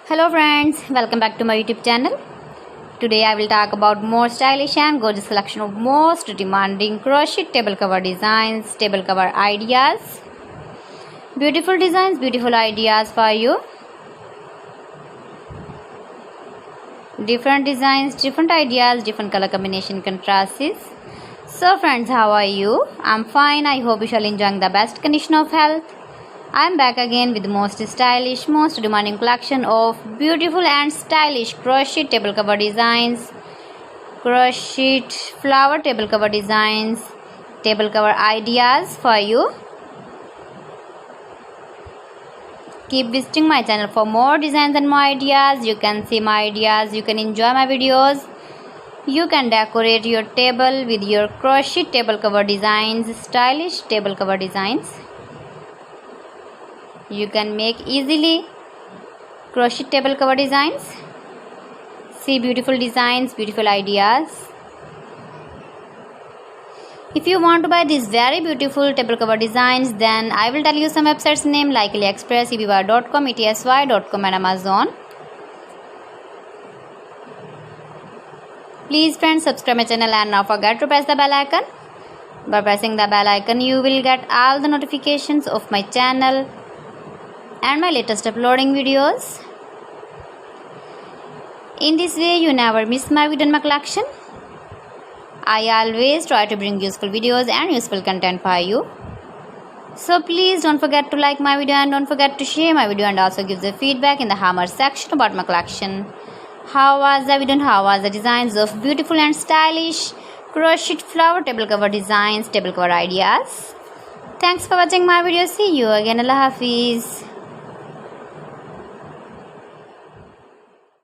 Hello friends, welcome back to my YouTube channel. Today I will talk about more stylish and gorgeous collection of most demanding crochet table cover designs, table cover ideas. Beautiful designs, beautiful ideas for you. Different designs, different ideas, different color combination contrasts. So friends, how are you? I'm fine. I hope you shall enjoying the best condition of health. I'm back again with the most stylish, most demanding collection of beautiful and stylish crochet table cover designs, crochet flower table cover designs, table cover ideas for you. Keep visiting my channel for more designs and more ideas. You can see my ideas, you can enjoy my videos. You can decorate your table with your crochet table cover designs, stylish table cover designs. You can make easily crochet table cover designs. See beautiful designs, beautiful ideas. If you want to buy these very beautiful table cover designs, then I will tell you some websites name like AliExpress, eBay.com, etsy.com and Amazon. Please friends, subscribe my channel and not forget to press the bell icon. By pressing the bell icon, you will get all the notifications of my channel and my latest uploading videos. In this way, you never miss my video and my collection. I always try to bring useful videos and useful content for you. So please don't forget to like my video and don't forget to share my video and also give the feedback in the hammer section about my collection. How was the video and how was the designs of beautiful and stylish crochet flower table cover designs, table cover ideas. Thanks for watching my video. See you again. Allah Hafiz.